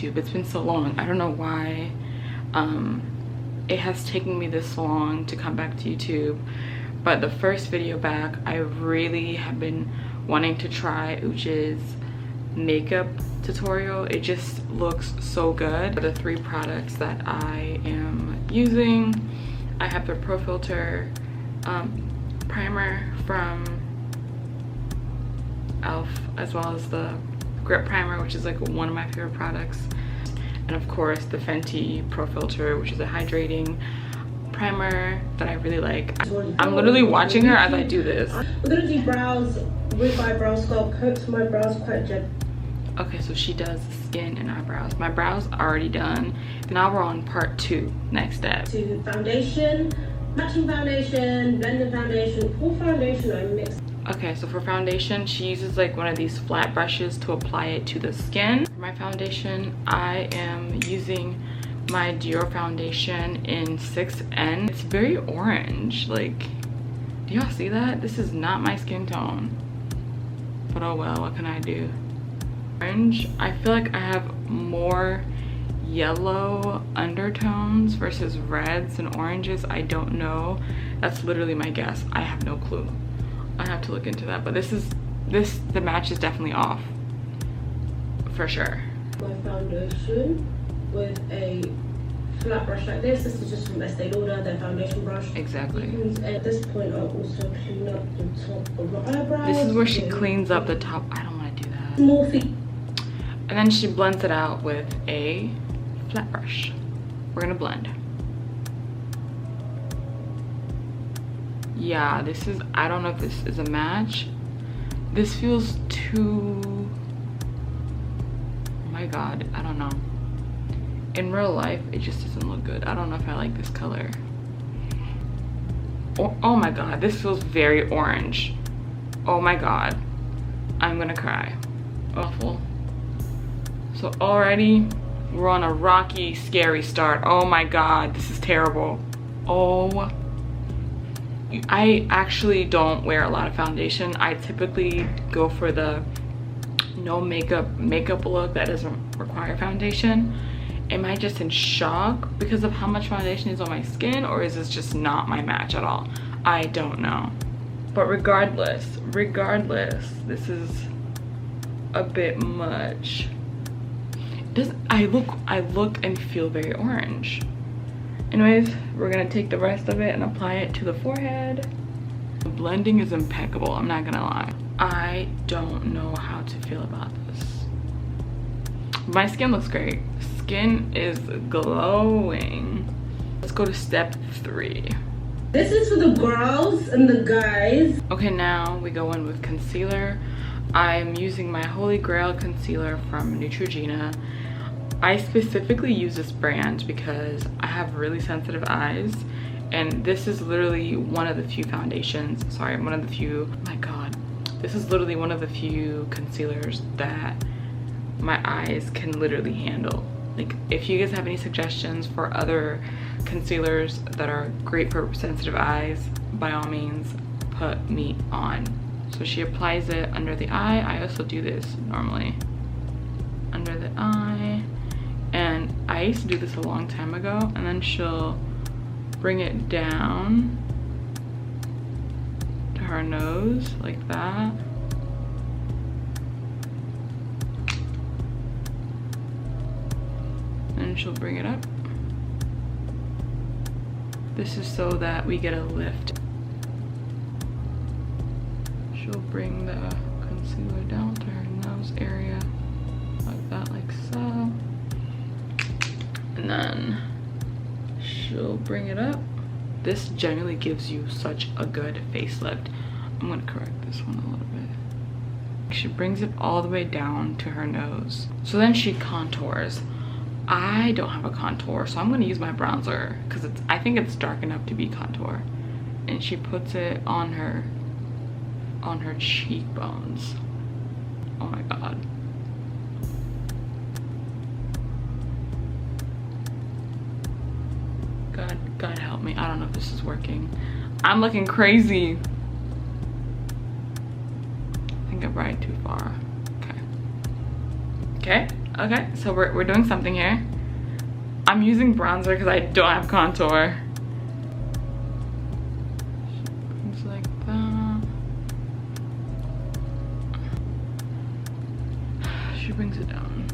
YouTube. It's been so long. I don't know why it has taken me this long to come back to YouTube. But the first video back, I really have been wanting to try Uche's makeup tutorial. It just looks so good. The 3 products that I am using, I have the Pro Filter primer from e.l.f. as well as the Grip Primer, which is like one of my favorite products, and of course the Fenty Pro Filter, which is a hydrating primer that I really like. I'm literally watching her as I do this. We're gonna do brows with my brow sculpt. Coat my brows quite gentle. Okay, so she does skin and eyebrows. My brows are already done. Now we're on part 2. Next step. To foundation, matching foundation, blended foundation, full foundation. I mix. Okay, so for foundation, she uses like one of these flat brushes to apply it to the skin. For my foundation, I am using my Dior foundation in 6N. It's very orange. Like, do y'all see that? This is not my skin tone. But oh well, what can I do? Orange, I feel like I have more yellow undertones versus reds and oranges. I don't know. That's literally my guess. I have no clue. I have to look into that, but the match is definitely off for sure. My foundation with a flat brush like this. This is just from Estee Lauder, their foundation brush. Exactly. At this point, I'll also clean up the top of my eyebrows. This is where she cleans up the top. I don't want to do that. Small feet. And then she blends it out with a flat brush. We're gonna blend. Yeah, this is, I don't know if this is a match. This feels too, oh my god, I don't know. In real life, it just doesn't look good. I don't know if I like this color. Oh my god, this feels very orange. Oh my god, I'm gonna cry. Awful. So already, we're on a rocky, scary start. Oh my god, this is terrible. Oh, I actually don't wear a lot of foundation. I typically go for the no makeup look that doesn't require foundation. Am I just in shock because of how much foundation is on my skin, or is this just not my match at all? I don't know. But regardless, this is a bit much. I look and feel very orange. Anyways, we're gonna take the rest of it and apply it to the forehead. The blending is impeccable, I'm not gonna lie. I don't know how to feel about this. My skin looks great. Skin is glowing. Let's go to step 3. This is for the girls and the guys. Okay, now we go in with concealer. I'm using my Holy Grail concealer from Neutrogena. I specifically use this brand because I have really sensitive eyes, and this is literally one of the few foundations, sorry, one of the few, oh my god, this is literally one of the few concealers that my eyes can literally handle. Like, if you guys have any suggestions for other concealers that are great for sensitive eyes, by all means, put me on. So she applies it under the eye. I also do this normally under the eye. And I used to do this a long time ago, and then she'll bring it down to her nose like that. And she'll bring it up. This is so that we get a lift. She'll bring the concealer down to her nose area like that, like so. And then she'll bring it up. This generally gives you such a good facelift. I'm gonna correct this one a little bit. She brings it all the way down to her nose. So then she contours. I don't have a contour, so I'm gonna use my bronzer because I think it's dark enough to be contour. And she puts it on her cheekbones. Oh my god. God help me. I don't know if this is working. I'm looking crazy. I think I brought it too far. Okay. Okay, so we're doing something here. I'm using bronzer because I don't have contour. It's like that. She brings it down.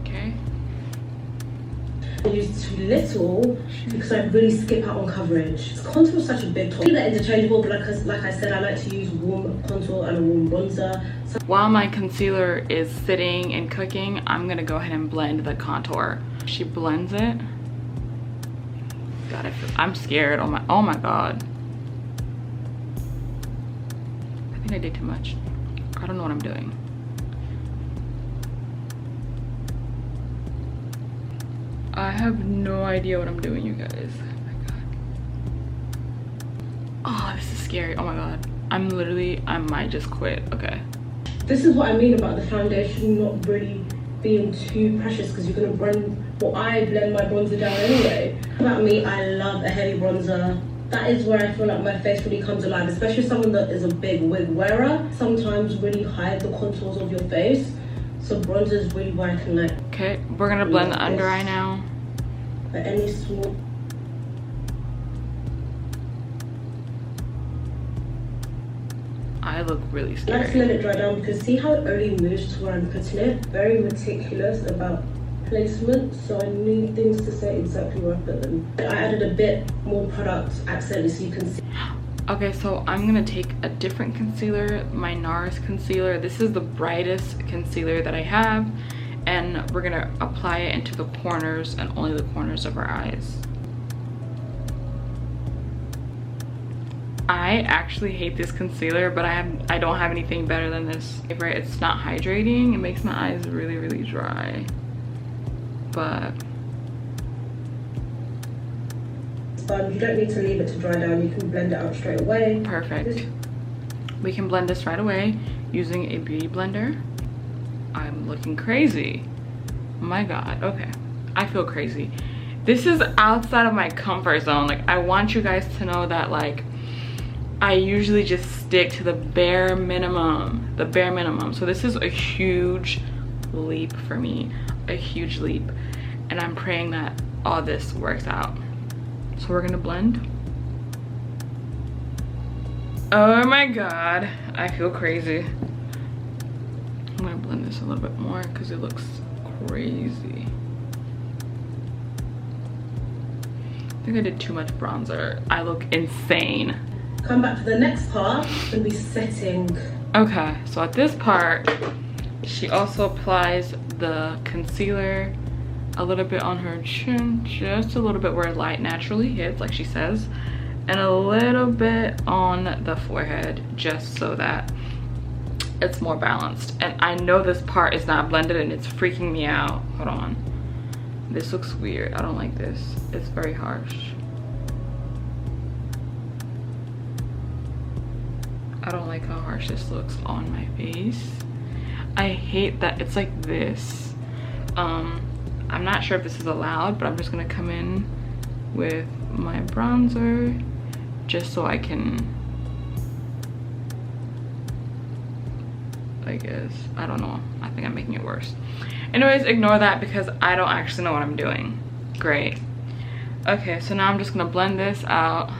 Okay. I use too little because I really skip out on coverage. Contour is such a big topic. They're interchangeable, but like I said, I like to use warm contour and a warm bronzer. So while my concealer is sitting and cooking, I'm gonna go ahead and blend the contour. She blends it. God, I'm scared. Oh my god. I think I did too much. I don't know what I'm doing. I have no idea what I'm doing, you guys. Oh my god. Oh, this is scary. Oh my god. I might just quit. Okay. this is what I mean about the foundation not really being too precious, because you're gonna I blend my bronzer down anyway. About me, I love a heavy bronzer. That is where I feel like my face really comes alive, especially someone that is a big wig wearer. Sometimes really hide the contours of your face. So bronzer is really where I can like. Okay, we're gonna blend the under eye now. But any small. I look really scary. Let's let it dry down, because see how it only moves to where I'm putting it. Very meticulous about placement, so I need things to say exactly where I put them. I added a bit more product accidentally so you can see. Okay, so I'm gonna take a different concealer, my NARS concealer. This is the brightest concealer that I have, and we're gonna apply it into the corners and only the corners of our eyes. I actually hate this concealer, but I don't have anything better than this. It's not hydrating. It makes my eyes really, really dry. But you don't need to leave it to dry down. You can blend it out straight away. Perfect. We can blend this right away using a beauty blender. I'm looking crazy. Oh my god. Okay, I feel crazy. This is outside of my comfort zone. Like, I want you guys to know that, like, I usually just stick to the bare minimum. The bare minimum. So this is a huge leap for me. A huge leap. And I'm praying that all this works out. So we're gonna blend. Oh my god, I feel crazy. I'm gonna blend this a little bit more because it looks crazy. I think I did too much bronzer. I look insane. Come back to the next part and be setting. Okay, so at this part, she also applies the concealer a little bit on her chin, just a little bit where light naturally hits, like she says, and a little bit on the forehead, just so that it's more balanced. And I know this part is not blended and it's freaking me out. Hold on. This looks weird. I don't like this. It's very harsh. I don't like how harsh this looks on my face. I hate that it's like this. I'm not sure if this is allowed, but I'm just gonna come in with my bronzer just so I can, I guess, I don't know. I think I'm making it worse. Anyways, ignore that because I don't actually know what I'm doing. Great. Okay, so now I'm just gonna blend this out.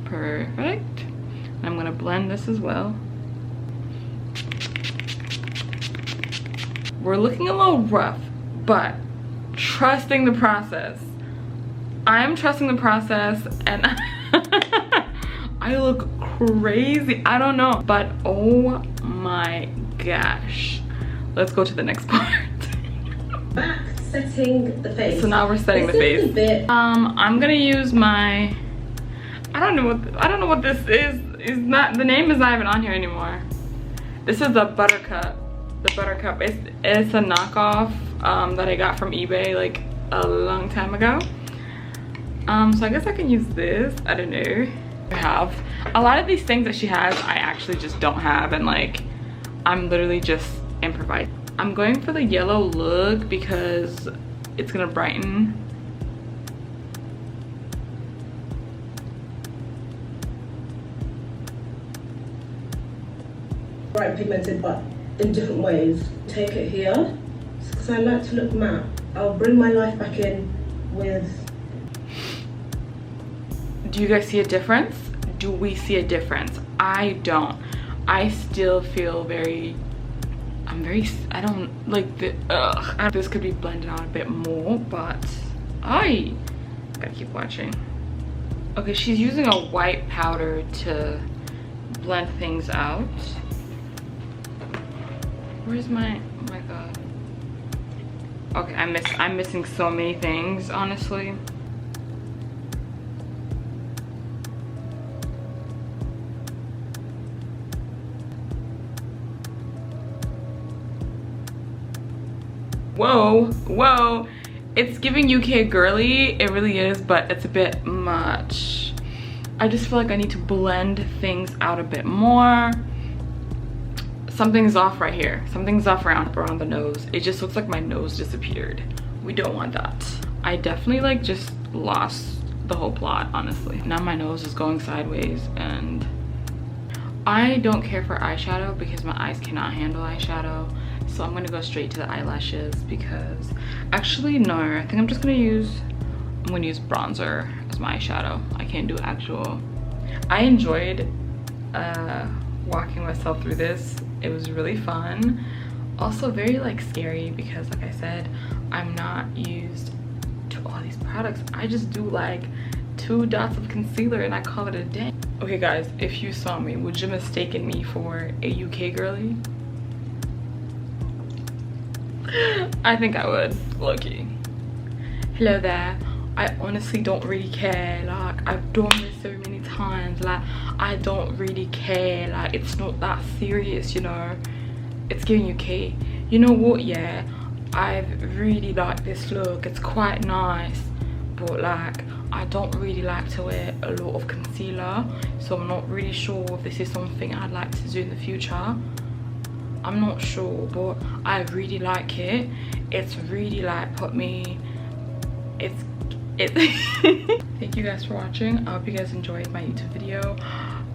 Perfect. I'm gonna blend this as well. We're looking a little rough, but trusting the process. I am trusting the process, and I look crazy. I don't know, but oh my gosh. Let's go to the next part. Back setting the face. So now we're setting the face. I'm gonna use my, I don't know what this is. It's not, the name is not even on here anymore. This is the Buttercup. The Buttercup. It's a knockoff that I got from eBay like a long time ago. So I guess I can use this. I don't know. I have a lot of these things that she has I actually just don't have, and like I'm literally just improvising. I'm going for the yellow look because it's gonna brighten. bright pigmented, but in different ways. Take it here, because I like to look matte. I'll bring my life back in with... Do you guys see a difference? Do we see a difference? I don't. I still feel very, I don't like the, this could be blended out a bit more, but I gotta keep watching. Okay, she's using a white powder to blend things out. Where's my, oh my god. Okay, I'm missing so many things, honestly. Whoa, it's giving UK girly, it really is, but it's a bit much. I just feel like I need to blend things out a bit more. Something's off right here. Something's off around the nose. It just looks like my nose disappeared. We don't want that. I definitely like just lost the whole plot, honestly. Now my nose is going sideways, and I don't care for eyeshadow because my eyes cannot handle eyeshadow. So I'm gonna go straight to the eyelashes because, actually no, I think I'm gonna use bronzer as my eyeshadow. I can't do actual. I enjoyed walking myself through this. It was really fun. Also very like scary because, like I said, I'm not used to all these products. I just do like 2 dots of concealer and I call it a day. Okay guys, if you saw me, would you mistaken me for a UK girly? I think I would, low-key. Hello there. I honestly don't really care. Like, I've done this so many times. Like, I don't really care. Like, it's not that serious, you know. It's giving UK. You know what, yeah, I've really liked this look. It's quite nice, but like, I don't really like to wear a lot of concealer, so I'm not really sure if this is something I'd like to do in the future. I'm not sure, but I really like it. It's really like put me, it's thank you guys for watching. I hope you guys enjoyed my YouTube video.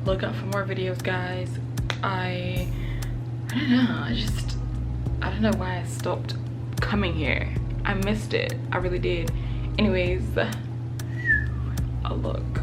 Look out for more videos, guys. I don't know, I don't know why I stopped coming here. I missed it, I really did. Anyways, I'll look.